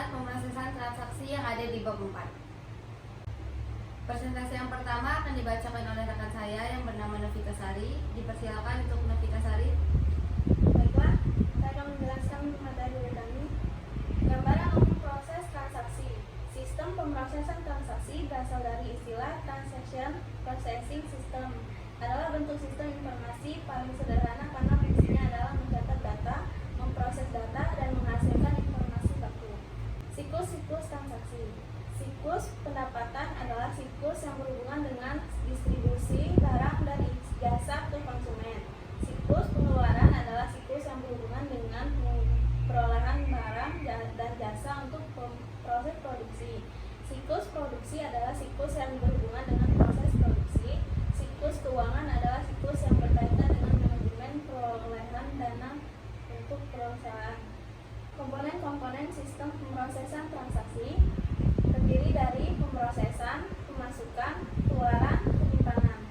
tentang pemrosesan transaksi yang ada di bab 4. Presentasi yang pertama akan dibacakan oleh rekan saya yang bernama Novita Sari. Dipersilakan untuk Novita Sari. Baiklah, saya akan menjelaskan materi kami. Gambaran umum proses transaksi. Sistem pemrosesan transaksi berasal dari istilah Transaction Processing System. Adalah bentuk sistem informasi paling sederhana karena fungsinya adalah mencatat data, memproses data, dan menghasilkan informasi baku. Siklus transaksi. Siklus pendapatan adalah siklus yang berhubungan dengan distribusi barang dan jasa ke konsumen. Siklus pengeluaran adalah siklus yang berhubungan dengan perolehan barang dan jasa untuk proses produksi. Siklus produksi adalah siklus yang berhubungan dengan proses produksi. Siklus keuangan adalah siklus yang berkaitan dengan manajemen perolehan dana untuk perusahaan. Komponen-komponen sistem pemrosesan transaksi terdiri dari pemrosesan, pemasukan, keluaran, penyimpanan.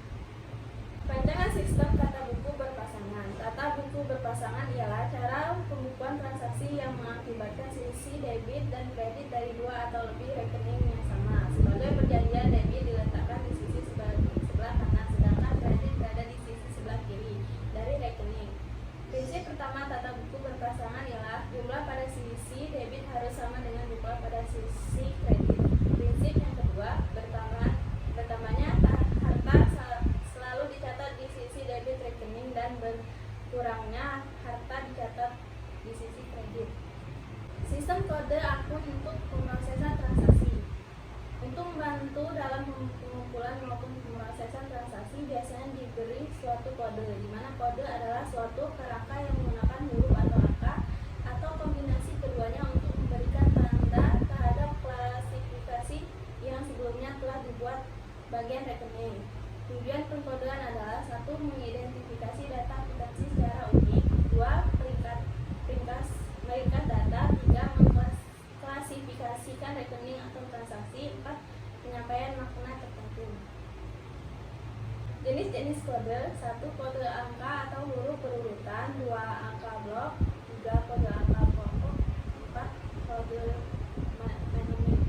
Rancangan sistem tata buku berpasangan. Tata buku berpasangan ialah cara pembukuan transaksi yang mengakibatkan sisi debit dan kredit dari dua atau lebih rekening yang sama. Sebagai perjanjian, debit diletakkan di sisi sebelah kanan, sedangkan kredit berada di sisi sebelah kiri dari rekening. Prinsip pertama tata buku berpasangan ialah jumlah pada sisi debit harus sama dengan jumlah pada sisi kredit. Prinsip yang kedua, bertambahnya harta selalu dicatat di sisi debit rekening dan berkurangnya harta dicatat di sisi kredit. Sistem kode akun untuk pemrosesan transaksi. Untuk membantu dalam pengumpulan maupun pemrosesan transaksi biasanya diberi suatu kode, di mana kode adalah suatu kerangka yang menggunakan huruf atau angka atau kombinasi keduanya untuk memberikan tanda terhadap klasifikasi yang sebelumnya telah dibuat bagian rekening. Tujuan pengkodean adalah 1. Mengidentifikasi data akuntansi secara unik, 2. Meringkas data, 3. Mengklasifikasikan rekening atau transaksi, 4. Penyampaian makna tertentu. Jenis-jenis kode: 1. Kode angka atau huruf berurutan, 2. Angka blok, 3. Kode angka pokok, 4. Kode mononim.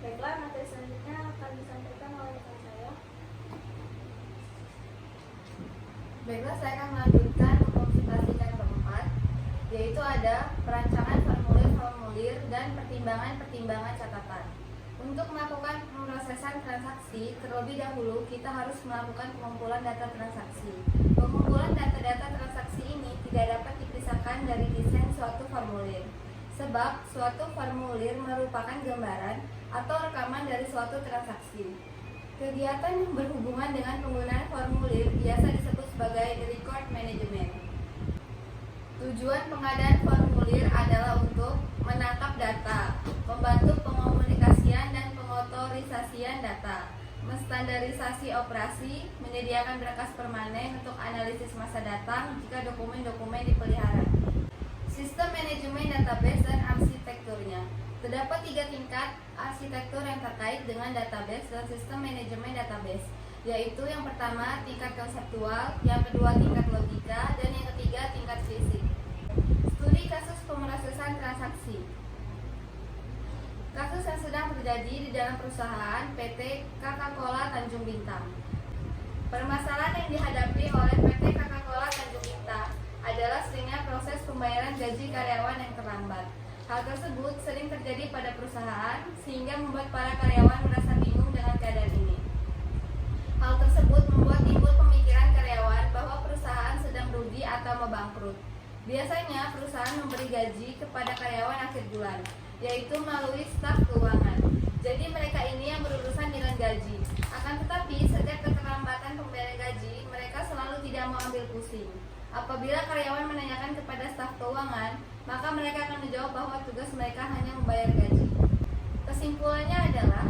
Baiklah, materi selanjutnya akan disampaikan oleh rekan saya. Baiklah, saya akan melanjutkan mempresentasikan bab 4, yaitu ada perancangan formulir dan pertimbangan catatan. Untuk melakukan pemrosesan transaksi, terlebih dahulu kita harus melakukan pengumpulan data transaksi. Pengumpulan data-data transaksi ini tidak dapat dipisahkan dari desain suatu formulir, sebab suatu formulir merupakan gambaran atau rekaman dari suatu transaksi. Kegiatan yang berhubungan dengan penggunaan formulir biasa disebut sebagai record management. Tujuan pengadaan formulir adalah untuk menangkap data, membantu pengomunikasian dan pengotorisasian data, menstandarisasi operasi, menyediakan berkas permanen untuk analisis masa datang jika dokumen-dokumen dipelihara. Sistem manajemen database dan arsitekturnya. Terdapat 3 tingkat arsitektur yang terkait dengan database dan sistem manajemen database, yaitu yang pertama tingkat konseptual, yang kedua tingkat logika, dan yang ketiga tingkat fisik. Studi kasus pemrosesan transaksi. Kasus yang sedang terjadi di dalam perusahaan PT Coca-Cola Tanjung Bintang. Permasalahan yang dihadapi oleh PT Coca-Cola Tanjung Bintang adalah seringnya proses pembayaran gaji karyawan yang terlambat. Hal tersebut sering terjadi pada perusahaan sehingga membuat para karyawan merasa bingung dengan keadaan ini. Hal tersebut membuat timbul pemikiran karyawan bahwa perusahaan sedang rugi atau mau bangkrut. Biasanya perusahaan memberi gaji kepada karyawan akhir bulan, yaitu melalui staf keuangan. Jadi mereka ini yang berurusan dengan gaji. Akan tetapi setiap keterlambatan pembayaran gaji, mereka selalu tidak mau ambil pusing. Apabila karyawan menanyakan kepada staf keuangan, maka mereka akan menjawab bahwa tugas mereka hanya membayar gaji. Kesimpulannya adalah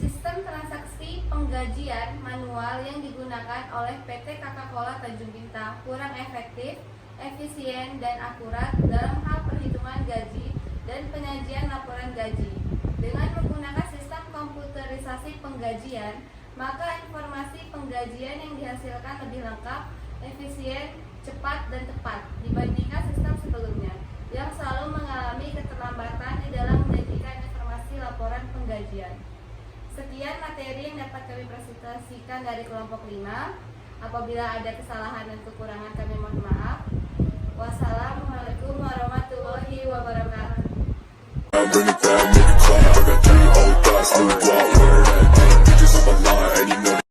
sistem transaksi penggajian manual yang digunakan oleh PT Coca-Cola Tanjung Bintang kurang efektif, efisien, dan akurat dalam hal perhitungan gaji dan penyajian laporan gaji. Dengan menggunakan sistem komputerisasi penggajian, maka informasi penggajian yang dihasilkan lebih lengkap, efisien, cepat, dan tepat dibandingkan sistem sebelumnya yang selalu mengalami materi yang dapat kami presentasikan dari kelompok 5. Apabila ada kesalahan dan kekurangan kami mohon maaf. Wassalamualaikum warahmatullahi wabarakatuh. Bring it down, make it clap. I got 3 old thoughts, new block, where it at? Bitches on my line, and you know